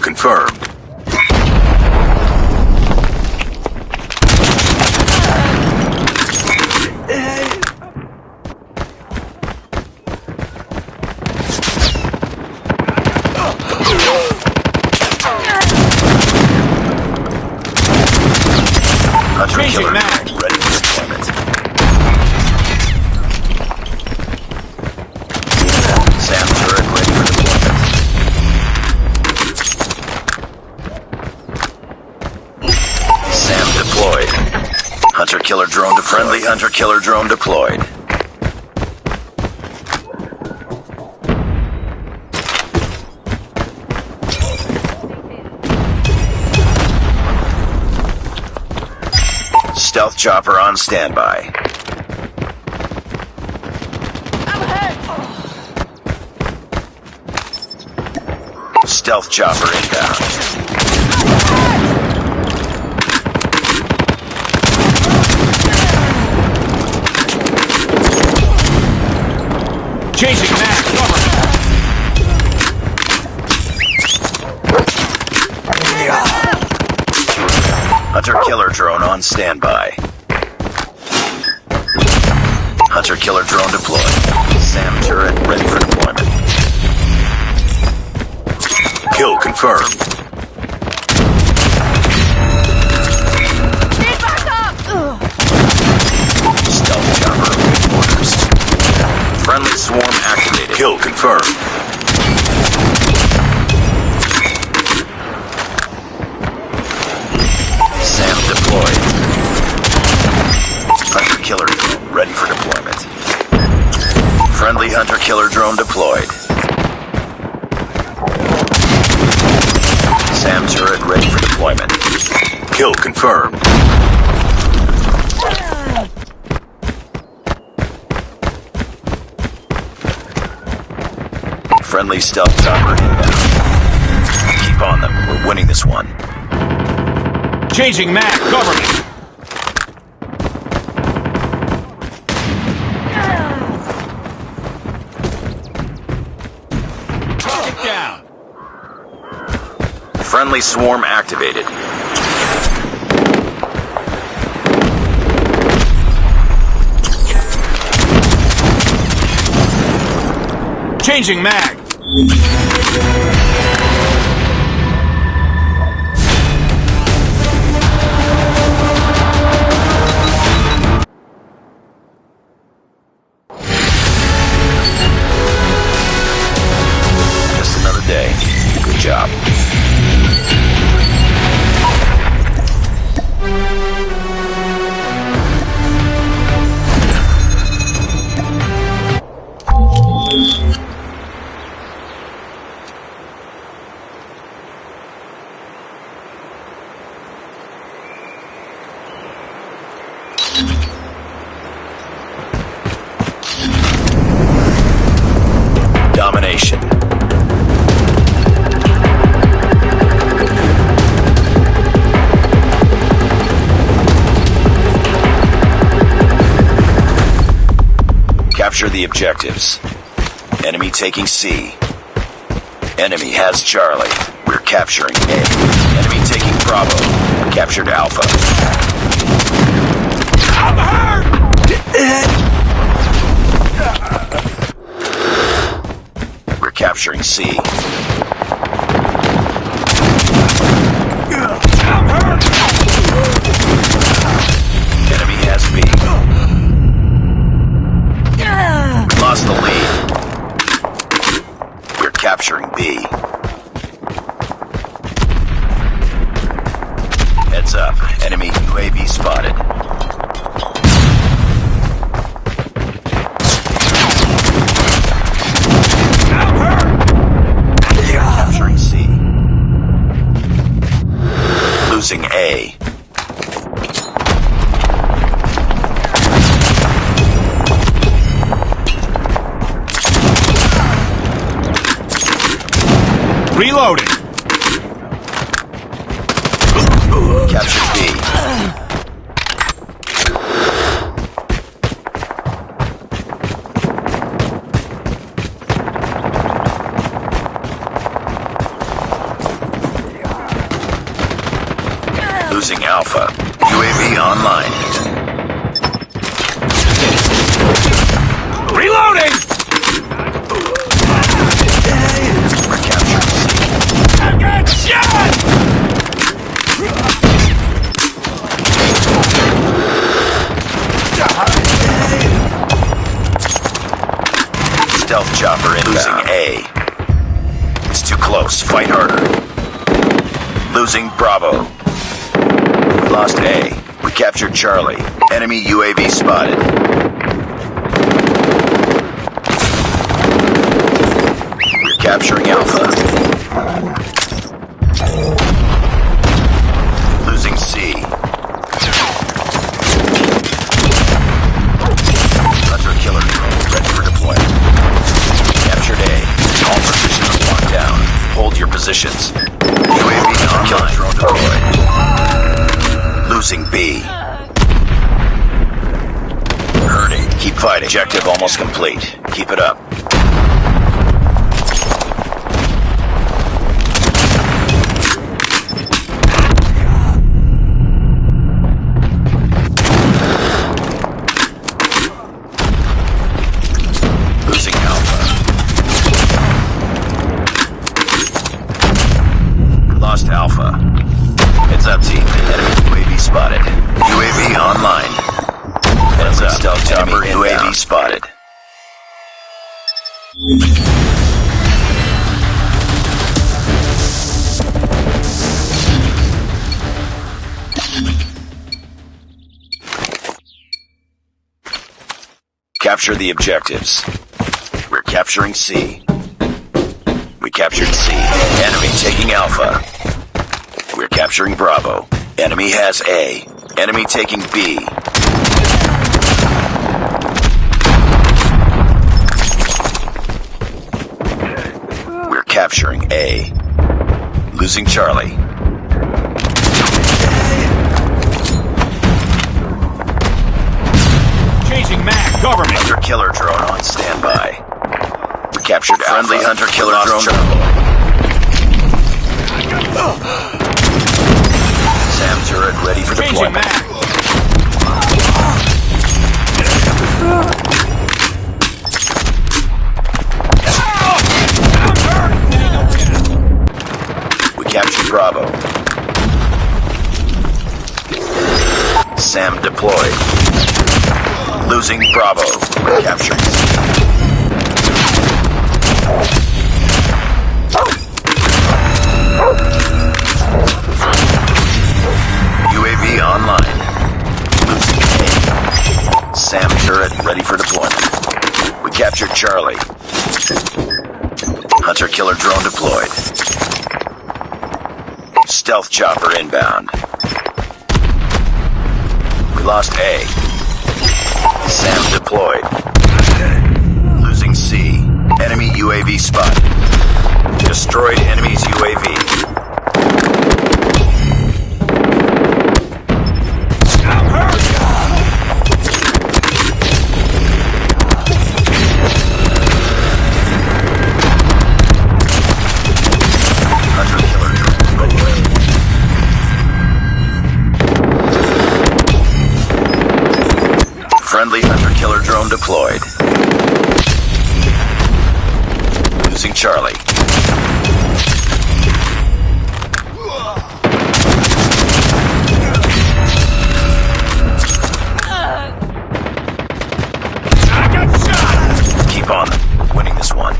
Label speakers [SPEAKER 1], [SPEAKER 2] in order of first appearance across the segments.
[SPEAKER 1] confirmed. Hunter killer ready for deployment. Sam turret ready for deployment. Sam deployed. Hunter killer drone to friendly. Hunter killer drone deployed. Stealth chopper on standby. Stealth chopper inbound.
[SPEAKER 2] Chasing Max, cover me.
[SPEAKER 1] Hunter killer drone on standby. Hunter killer drone deployed. Sam turret ready for deployment. Kill confirmed.
[SPEAKER 3] Need backup!
[SPEAKER 1] Stealth chopper awaiting orders. Friendly swarm activated. Kill confirmed. Sam deployed. Hunter killer drone ready for deployment. Friendly hunter killer drone deployed. Sam turret ready for deployment. Kill confirmed. Friendly stealth chopper inbound. Keep on them. We're winning this one.
[SPEAKER 2] Changing Max, cover me. Target down.
[SPEAKER 1] Friendly swarm activated.
[SPEAKER 2] Changing mag.
[SPEAKER 1] Just another day. Good job. Capture the objectives. Enemy taking C. Enemy has Charlie. We're capturing A. Enemy taking Bravo. We captured Alpha.
[SPEAKER 2] I'm hurt!
[SPEAKER 1] We're capturing C.
[SPEAKER 2] I'm hurt!
[SPEAKER 1] Enemy has B. We lost the lead. We're capturing B. Heads up. Enemy UAV spotted.
[SPEAKER 2] I'm hurt!
[SPEAKER 1] Capturing C. Losing A.
[SPEAKER 2] Reloading.
[SPEAKER 1] Capture B. Losing Alpha. UAV online.
[SPEAKER 2] Reloading!
[SPEAKER 1] We're capturing C.
[SPEAKER 2] I got shot!
[SPEAKER 1] Stealth chopper in. Losing A. It's too close. Fight harder. Losing Bravo. We lost A. We captured Charlie. Enemy UAV spotted. We're capturing Alpha. Losing C. Hunter killer drone ready for deployment. Captured A. All positions locked down. Hold your positions. UAV online. Killer drone deployed. Losing B. Hurting. Keep fighting. Objective almost complete. Keep it up. Losing Alpha. We lost Alpha. Heads up, team. Enemy UAV spotted. UAV online. Heads up. Stealth chopper UAV spotted. Capture the objectives. We're capturing C. We captured C. Enemy taking Alpha. We're capturing Bravo. Enemy has A. Enemy taking B. We're capturing A. Losing Charlie.
[SPEAKER 2] Changing mag. Cover me.
[SPEAKER 1] Hunter killer drone on standby. We captured friendly Hunter killer drone. SAM turret ready for
[SPEAKER 2] Changing
[SPEAKER 1] deployment.
[SPEAKER 2] mag.
[SPEAKER 1] We captured Bravo. SAM deployed. Losing Bravo. We're capturing C. UAV online. Losing A. SAM turret ready for deployment. We captured Charlie. Hunter killer drone deployed. Stealth chopper inbound. We lost A. SAM deployed. Losing C. Enemy UAV spotted. Destroyed enemy's UAV.
[SPEAKER 2] I'm hurt!
[SPEAKER 1] Friendly hunter-killer drone deployed. Losing Charlie.
[SPEAKER 2] I got shot!
[SPEAKER 1] Keep on them. We're winning this one.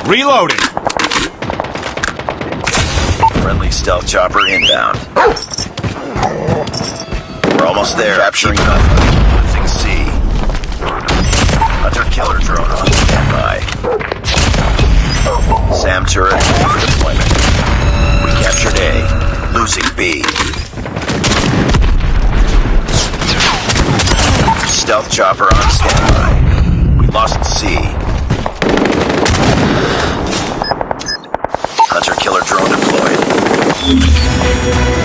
[SPEAKER 2] Reloading!
[SPEAKER 1] Friendly stealth chopper inbound. We're almost there. Capturing Alpha. Losing C. Hunter-killer drone on standby. SAM turret ready for deployment. We captured A. Losing B. Stealth chopper on standby. We lost C. Hunter-killer drone deployed.